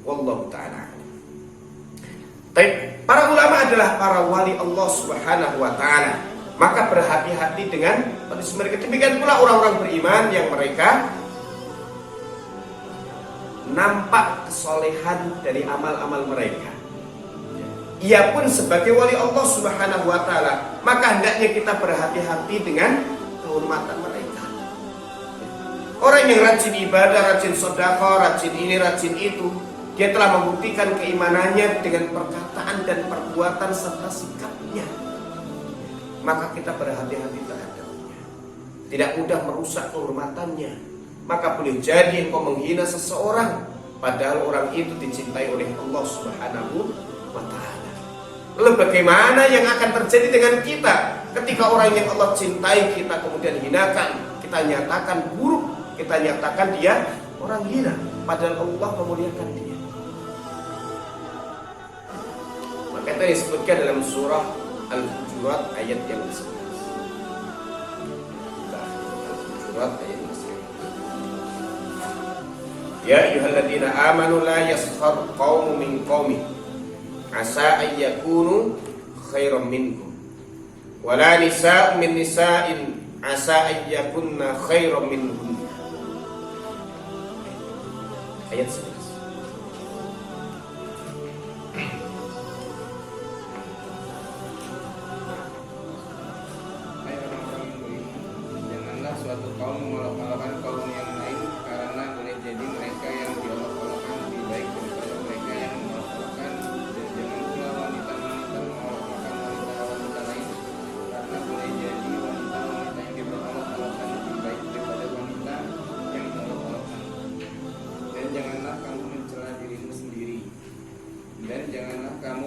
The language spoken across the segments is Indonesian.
Wallahu ta'ala. Para ulama adalah para wali Allah Subhanahu wa ta'ala. Maka berhati-hati dengan kondisi mereka. Demikian pula orang-orang beriman yang mereka nampak kesolehan dari amal-amal mereka. Ia pun sebagai wali Allah Subhanahu wa ta'ala, maka hendaknya kita berhati-hati dengan kehormatan mereka. Orang yang rajin ibadah, rajin sedekah, rajin ini, rajin itu, dia telah membuktikan keimanannya dengan perkataan dan perbuatan serta sikapnya. Maka kita berhati-hati terhadapnya. Tidak mudah merusak kehormatannya. Maka boleh jadi engkau menghina seseorang, padahal orang itu dicintai oleh Allah Subhanahu wa ta'ala. Lalu bagaimana yang akan terjadi dengan kita ketika orang yang Allah cintai kita kemudian hinakan, kita nyatakan buruk, kita nyatakan dia orang hina, padahal Allah memuliakan dia. Maka itu disebutkan dalam surah Al-Hujurat ayat yang ke-11. Al-Hujurat ayat yang ke-11. Ya ayyuhalladzina amanu la yaskhar qaumun min qaumin asa ayyakunu khairan minkum wala nisa'un min nisa'in asa ayyakunna khairan minhum. Ayat 11. Janganlah suatu kaum mengolok-olokkan kaum yang lain, karena boleh jadi mereka yang diolok-olokkan lebih baik daripada mereka yang mengolok-olokkan. Dan jangan pula wanita-wanita mengolok-olokkan wanita-wanita lain, karena boleh jadi wanita-wanita yang diolok-olokkan lebih baik daripada wanita yang mengolok-olokkan. Dan janganlah kamu mencela dirimu sendiri, dan janganlah kamu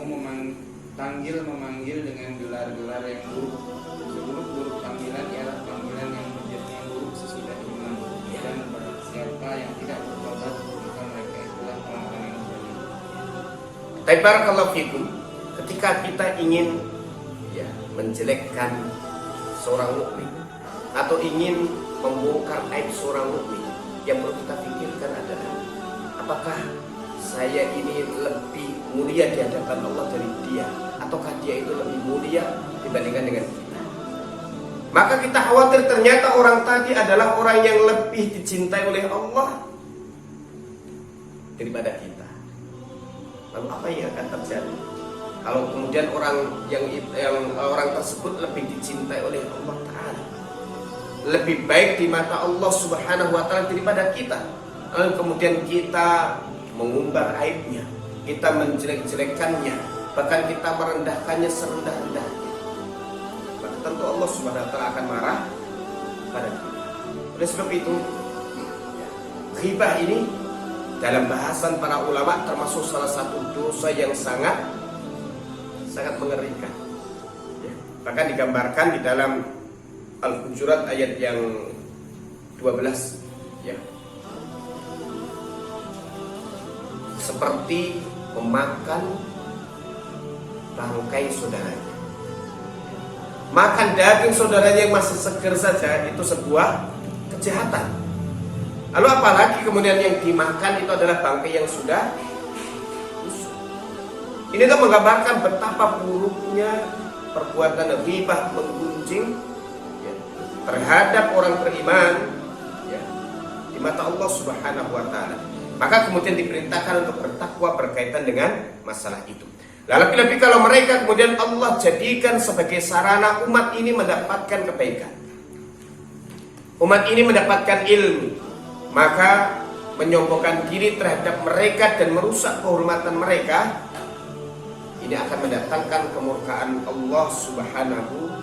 memanggil dengan gelar-gelar yang buruk. Seburuk-buruk panggilan ialah panggilan yang menjadikan buruk sesudah iman. Dan barang siapa yang tidak bertobat, maka mereka itulah orang-orang yang zalim. Tapi barakallahu fikum, ketika kita ingin menjelekkan seorang mukmin atau ingin membongkar aib seorang mukmin, yang perlu kita pikirkan adalah apakah saya ini lebih mulia di hadapan Allah dari dia, ataukah dia itu lebih mulia dibandingkan dengan kita. Maka kita khawatir ternyata orang tadi adalah orang yang lebih dicintai oleh Allah daripada kita. Lalu apa yang akan terjadi kalau kemudian orang yang orang tersebut lebih dicintai oleh Allah Ta'ala, lebih baik di mata Allah Subhanahu wa ta'ala daripada kita, lalu kemudian kita mengumbar aibnya, kita menjelek-jelekannya, bahkan kita merendahkannya serendah-rendahnya, maka tentu Allah Subhanahu wa ta'ala akan marah pada kita. Oleh sebab itu, ghibah ini dalam bahasan para ulama termasuk salah satu dosa yang sangat mengerikan. Bahkan digambarkan di dalam Al-Hujurat ayat yang 12, seperti memakan bangkai saudaranya. Makan daging saudaranya yang masih segar saja itu sebuah kejahatan. Lalu apalagi kemudian yang dimakan itu adalah bangkai yang sudah busuk. Ini tuh menggambarkan betapa buruknya perbuatan ghibah, menggunjing terhadap orang beriman di mata Allah Subhanahu wa ta'ala. Maka kemudian diperintahkan untuk bertakwa berkaitan dengan masalah itu. Lalu lebih kalau mereka kemudian Allah jadikan sebagai sarana umat ini mendapatkan kebaikan, umat ini mendapatkan ilmu, maka menyombongkan diri terhadap mereka dan merusak kehormatan mereka, ini akan mendatangkan kemurkaan Allah Subhanahu